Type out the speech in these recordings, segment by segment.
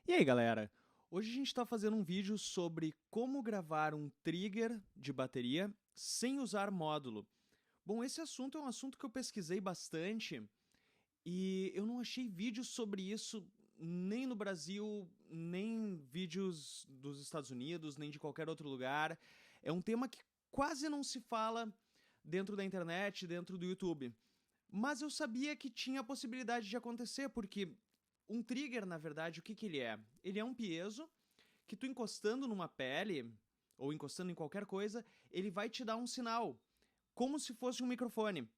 E aí, galera? Hoje a gente está fazendo um vídeo sobre como gravar um trigger de bateria sem usar módulo. Bom, esse assunto é um assunto que eu pesquisei bastante e eu não achei vídeos sobre isso nem no Brasil, nem vídeos dos Estados Unidos, nem de qualquer outro lugar. É um tema que quase não se fala dentro da internet, dentro do YouTube. Mas eu sabia que tinha a possibilidade de acontecer, porque um trigger, na verdade, o que, que ele é? Ele é um piezo que tu encostando numa pele, ou encostando em qualquer coisa, ele vai te dar um sinal, como se fosse um microfone.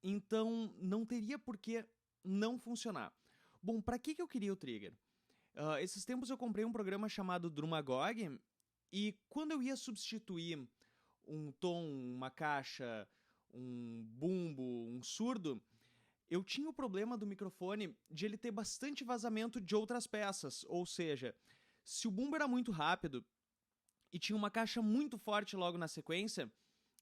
Então, não teria por que não funcionar. Bom, para que eu queria o trigger? Esses tempos eu comprei um programa chamado Drumagog, e quando eu ia substituir um tom, uma caixa, um bumbo, um surdo, eu tinha o problema do microfone de ele ter bastante vazamento de outras peças, ou seja, se o bumbo era muito rápido e tinha uma caixa muito forte logo na sequência,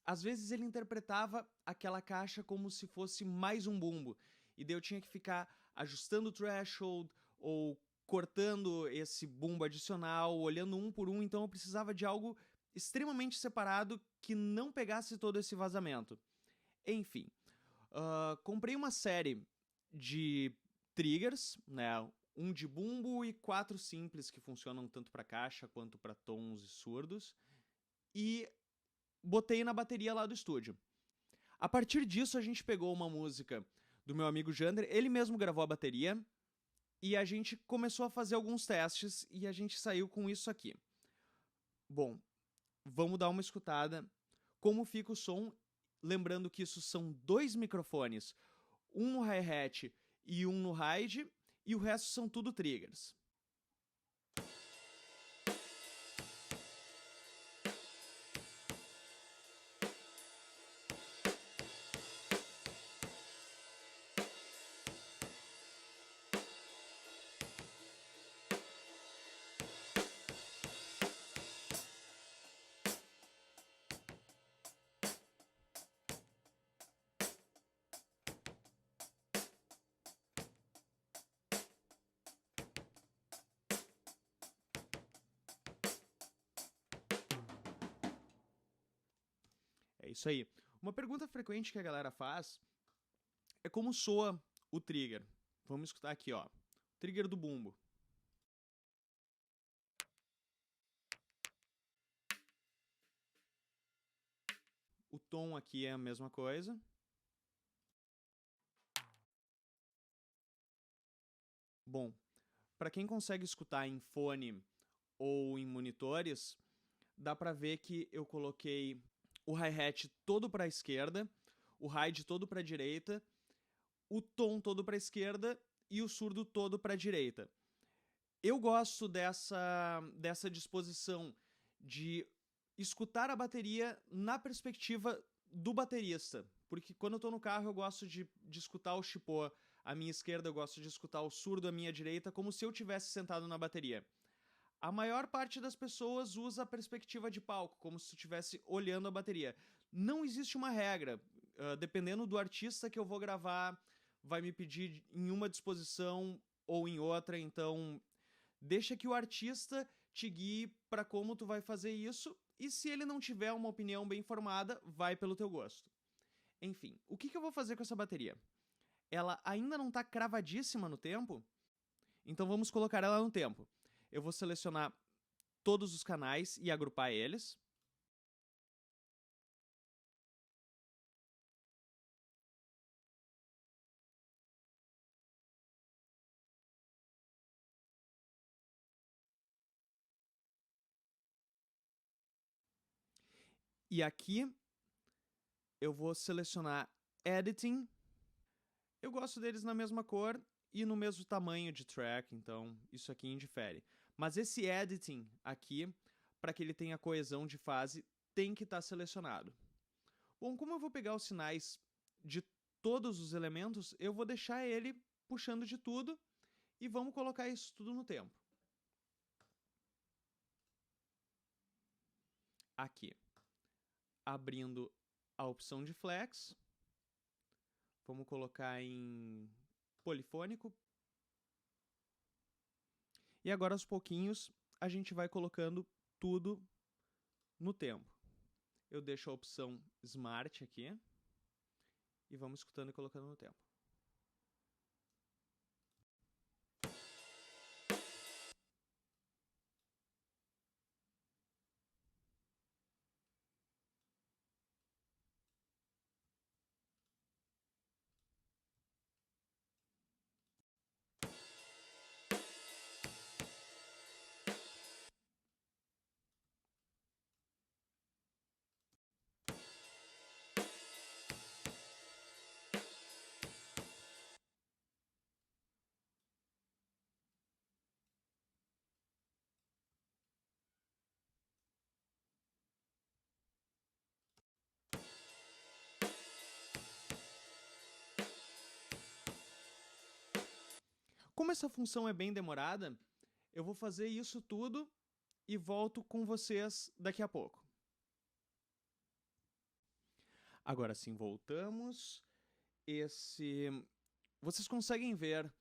às vezes ele interpretava aquela caixa como se fosse mais um bumbo, e daí eu tinha que ficar ajustando o threshold ou cortando esse bumbo adicional, olhando um por um, então eu precisava de algo extremamente separado que não pegasse todo esse vazamento. Enfim, comprei uma série de triggers, né? Um de bumbo e 4 simples que funcionam tanto para caixa quanto para tons e surdos. E botei na bateria lá do estúdio. A partir disso, a gente pegou uma música do meu amigo Jander, ele mesmo gravou a bateria, e a gente começou a fazer alguns testes e a gente saiu com isso aqui. Bom, vamos dar uma escutada. Como fica o som? Lembrando que isso são dois microfones, um no hi-hat e um no ride, e o resto são tudo triggers. É isso aí. Uma pergunta frequente que a galera faz é como soa o trigger. Vamos escutar aqui, ó. Trigger do bumbo. O tom aqui é a mesma coisa. Bom, para quem consegue escutar em fone ou em monitores, dá para ver que eu coloquei o hi-hat todo para a esquerda, o ride todo para a direita, o tom todo para a esquerda e o surdo todo para a direita. Eu gosto dessa disposição de escutar a bateria na perspectiva do baterista. Porque quando eu tô no carro, eu gosto de escutar o chipô à minha esquerda, eu gosto de escutar o surdo à minha direita, como se eu tivesse sentado na bateria. A maior parte das pessoas usa a perspectiva de palco, como se estivesse olhando a bateria. Não existe uma regra. Dependendo do artista que eu vou gravar, vai me pedir em uma disposição ou em outra, então deixa que o artista te guie para como tu vai fazer isso, e se ele não tiver uma opinião bem formada, vai pelo teu gosto. Enfim, o que eu vou fazer com essa bateria? Ela ainda não está cravadíssima no tempo, então vamos colocar ela no tempo. Eu vou selecionar todos os canais e agrupar eles. E aqui eu vou selecionar Editing. Eu gosto deles na mesma cor e no mesmo tamanho de track, então isso aqui indifere. Mas esse Editing aqui, para que ele tenha coesão de fase, tem que estar selecionado. Bom, como eu vou pegar os sinais de todos os elementos, eu vou deixar ele puxando de tudo e vamos colocar isso tudo no tempo. Aqui, abrindo a opção de flex, vamos colocar em polifônico. E agora, aos pouquinhos, a gente vai colocando tudo no tempo. Eu deixo a opção Smart aqui e vamos escutando e colocando no tempo. Como essa função é bem demorada, eu vou fazer isso tudo e volto com vocês daqui a pouco. Agora sim, voltamos. Vocês conseguem ver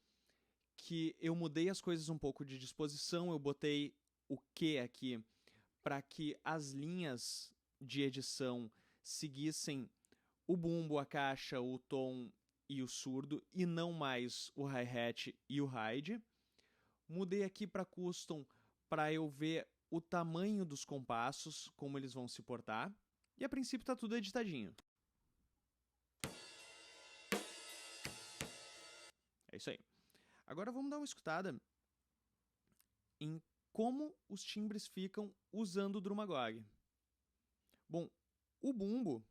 que eu mudei as coisas um pouco de disposição, eu botei o que aqui para que as linhas de edição seguissem o bumbo, a caixa, o tom e o surdo, e não mais o hi-hat e o ride. Mudei aqui para custom para eu ver o tamanho dos compassos, como eles vão se portar, e a princípio está tudo editadinho. É isso aí. Agora vamos dar uma escutada em como os timbres ficam usando o Drumagog. Bom, o bumbo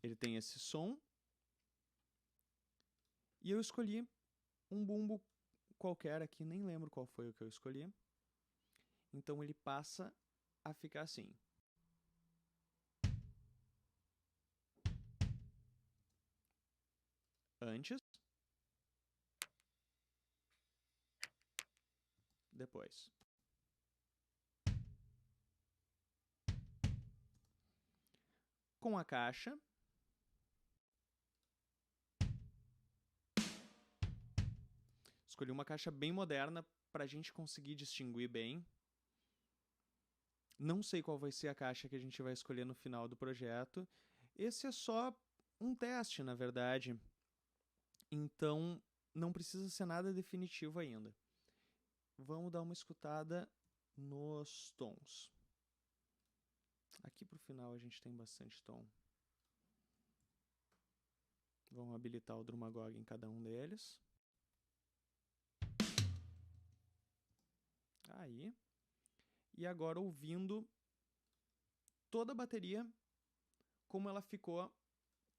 ele tem esse som e eu escolhi um bumbo qualquer aqui, nem lembro qual foi o que eu escolhi. Então ele passa a ficar assim. Antes, depois. Com a caixa, escolhi uma caixa bem moderna para a gente conseguir distinguir bem. Não sei qual vai ser a caixa que a gente vai escolher no final do projeto. Esse é só um teste, na verdade. Então, não precisa ser nada definitivo ainda. Vamos dar uma escutada nos tons. Aqui pro final a gente tem bastante tom. Vamos habilitar o Drumagog em cada um deles. Aí. E agora ouvindo toda a bateria, como ela ficou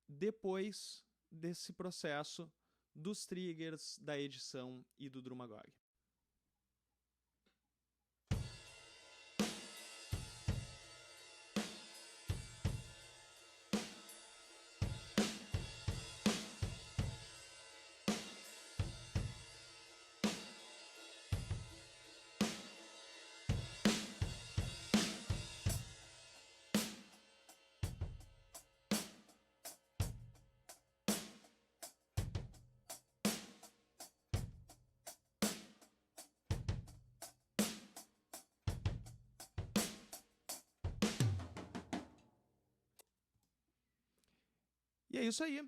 depois desse processo dos triggers, da edição e do Drumagog. E é isso aí.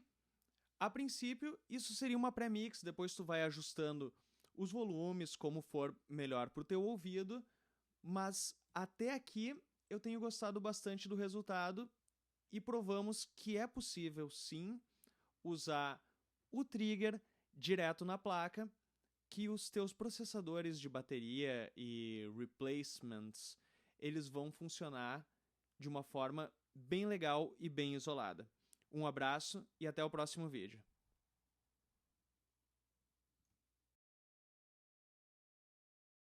A princípio, isso seria uma pré-mix, depois tu vai ajustando os volumes, como for melhor pro teu ouvido, mas até aqui eu tenho gostado bastante do resultado e provamos que é possível, sim, usar o trigger direto na placa, que os teus processadores de bateria e replacements, eles vão funcionar de uma forma bem legal e bem isolada. Um abraço e até o próximo vídeo.